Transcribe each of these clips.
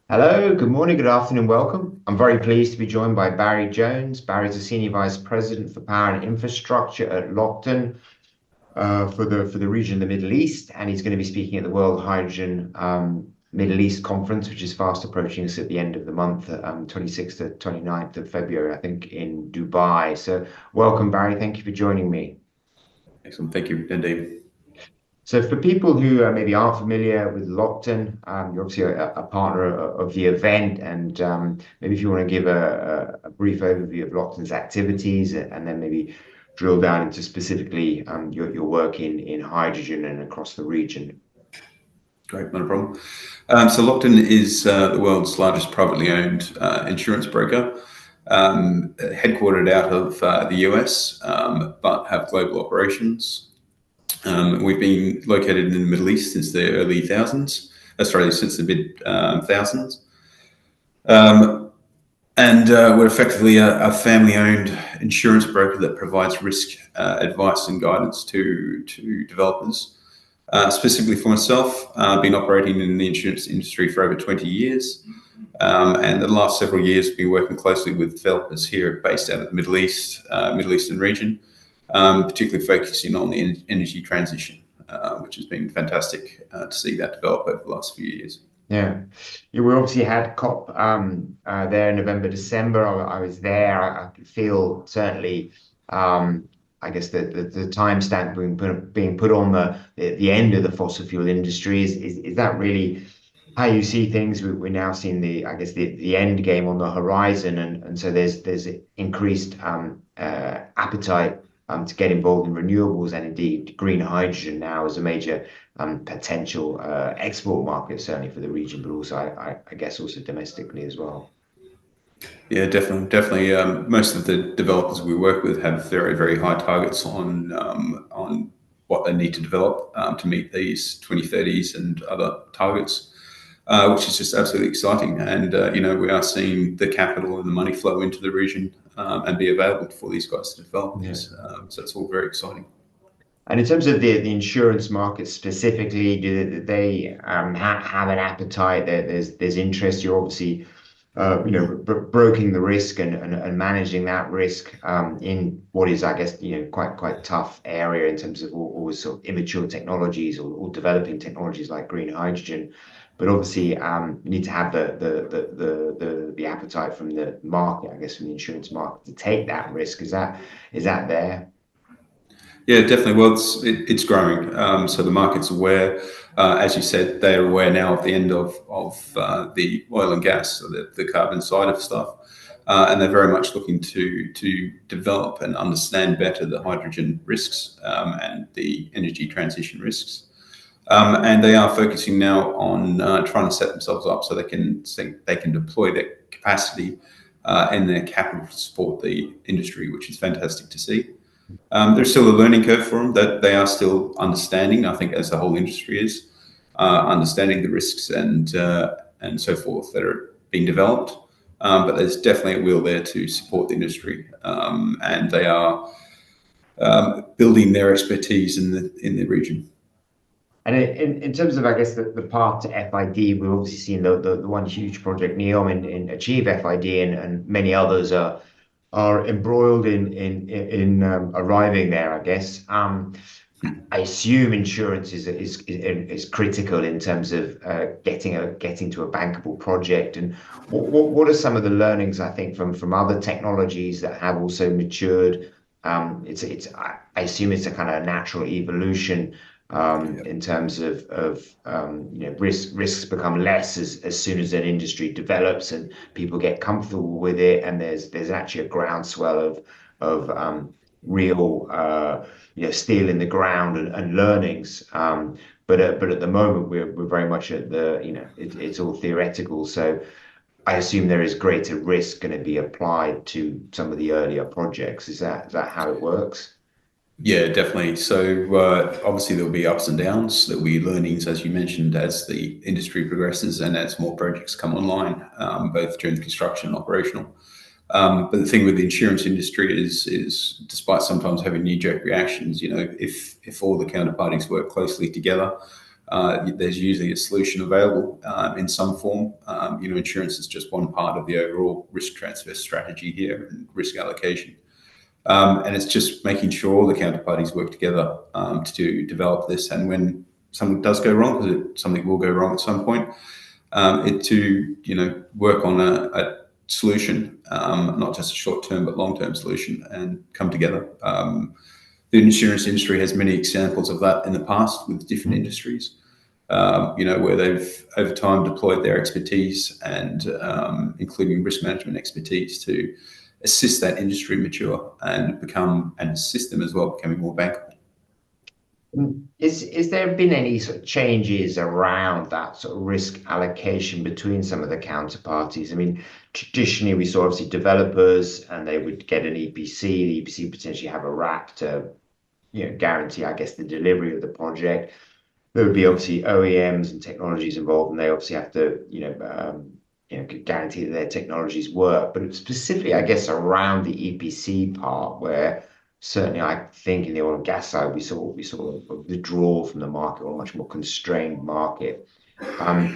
Hello, good morning, good afternoon, welcome. I'm very pleased to be joined by Barry Jones. Barry's a Senior Vice President for Power and Infrastructure at Lockton for the region of the Middle East, and he's going to be speaking at the World Hydrogen Middle East Conference, which is fast approaching us at the end of the month, 26th to 29th of February, I think, in Dubai. So welcome, Barry. Thank you for joining me. Excellent. Thank you, Dave. So for people who maybe aren't familiar with Lockton, you're obviously a partner of the event, and maybe if you want to give a brief overview of Lockton's activities, and then maybe drill down into specifically your work in hydrogen and across the region. Great, not a problem. So Lockton is the world's largest privately owned insurance broker, headquartered out of the US, but have global operations. We've been located in the Middle East since the early thousands, since the mid thousands. We're effectively a family-owned insurance broker that provides risk advice and guidance to developers. Specifically for myself, I've been operating in the insurance industry for over 20 years. And the last several years, been working closely with developers here based out of the Middle East, Middle Eastern region, particularly focusing on the energy transition, which has been fantastic to see that develop over the last few years. Yeah, we obviously had COP there in November, December. I was there. I could feel certainly, I guess the timestamp being put on the end of the fossil fuel industry. Is that really how you see things? We're now seeing the end game on the horizon, and so there's increased appetite to get involved in renewables, and indeed green hydrogen now is a major potential export market, certainly for the region, but also I guess also domestically as well. Yeah, definitely. Most of the developers we work with have very, very high targets on what they need to develop to meet these 2030s and other targets, which is just absolutely exciting. And we are seeing the capital and the money flow into the region and be available for these guys to develop these. So it's all very exciting. And in terms of the insurance market specifically, do they have an appetite? There's interest. You're obviously broking the risk and managing that risk in what is, I guess, quite tough area in terms of all sort of immature technologies or developing technologies like green hydrogen. But obviously, you need to have the appetite from the market, I guess, from the insurance market to take that risk. Is that there? Yeah, definitely. Well, it's growing. So the market's aware. As you said, they're aware now of the end of the oil and gas, so the carbon side of stuff, and they're very much looking to develop and understand better the hydrogen risks and the energy transition risks. And they are focusing now on trying to set themselves up so they can deploy their capacity and their capital to support the industry, which is fantastic to see. There's still a learning curve for them that they are still understanding. I think, as the whole industry is understanding the risks and so forth that are being developed. But there's definitely a will there to support the industry, and they are building their expertise in the region. And in terms of, I guess, the path to FID, we've obviously seen the one huge project, NEOM, in achieve FID, and many others are embroiled in arriving there, I guess. I assume insurance is critical in terms of getting to a bankable project. And what are some of the learnings, I think, from other technologies that have also matured? I assume it's a kind of natural evolution in terms of risks become less as soon as an industry develops and people get comfortable with it, and there's actually a groundswell of real steel in the ground and learnings. But at the moment we're very much at it's all theoretical. So I assume there is greater risk going to be applied to some of the earlier projects. Is that how it works? Yeah, definitely. So obviously there'll be ups and downs. There'll be learnings, as you mentioned, as the industry progresses and as more projects come online, both during construction and operational. But the thing with the insurance industry is despite sometimes having knee-jerk reactions, if all the counterparties work closely together, there's usually a solution available in some form. Insurance is just one part of the overall risk transfer strategy here and risk allocation. And it's just making sure all the counterparties work together to develop this. And when something does go wrong, because something will go wrong at some point, work on a solution, not just a short-term but long-term solution, and come together. The insurance industry has many examples of that in the past with different industries, where they've over time deployed their expertise and including risk management expertise to assist that industry mature and assist them as well, becoming more bankable. Is there been any sort of changes around that sort of risk allocation between some of the counterparties? I mean, traditionally we saw obviously developers and they would get an EPC, the EPC potentially have a wrap to guarantee, I guess, the delivery of the project. There would be obviously OEMs and technologies involved, and they obviously have to, guarantee that their technologies work. But specifically, I guess, around the EPC part, where certainly I think in the oil and gas side, we saw a withdrawal from the market, or a much more constrained market.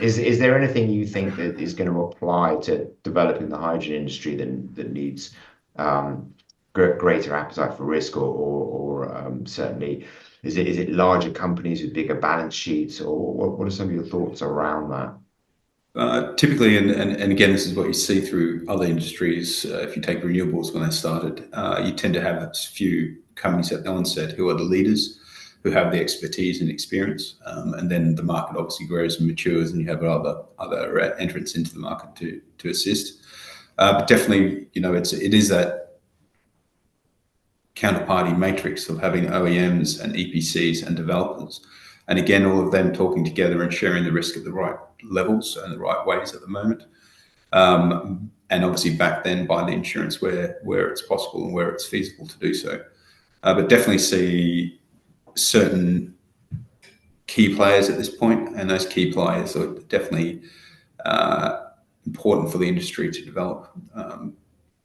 Is there anything you think that is going to apply to developing the hydrogen industry that needs greater appetite for risk, or certainly is it larger companies with bigger balance sheets, or what are some of your thoughts around that? Typically, and again, this is what you see through other industries. If you take renewables when they started, you tend to have a few companies at the onset who are the leaders, who have the expertise and experience, and then the market obviously grows and matures, and you have other entrants into the market to assist. But definitely, it is that counterparty matrix of having OEMs and EPCs and developers. And again, all of them talking together and sharing the risk at the right levels and the right ways at the moment. And obviously backed then by the insurance where it's possible and where it's feasible to do so. But definitely see certain key players at this point, and those key players are definitely important for the industry to develop,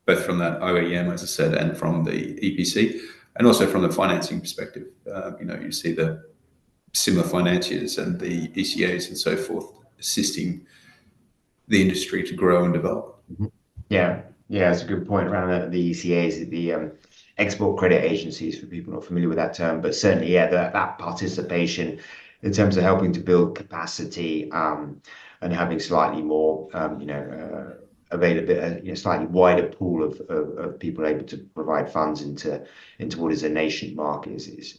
both from that OEM, as I said, and from the EPC, and also from the financing perspective. You see the similar financiers and the ECAs and so forth assisting the industry to grow and develop. Yeah, it's a good point around the ECAs, the export credit agencies, for people not familiar with that term, but certainly, that participation in terms of helping to build capacity and having slightly more, available, slightly wider pool of people able to provide funds into what is a nascent market is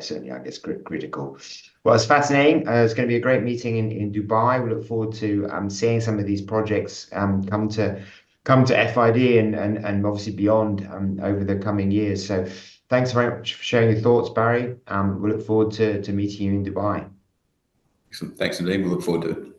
certainly, I guess, critical. Well, it's fascinating. It's going to be a great meeting in Dubai. We look forward to seeing some of these projects come to FID and obviously beyond over the coming years. So thanks very much for sharing your thoughts, Barry. We look forward to meeting you in Dubai. Excellent. Thanks, Nadeem. We look forward to it.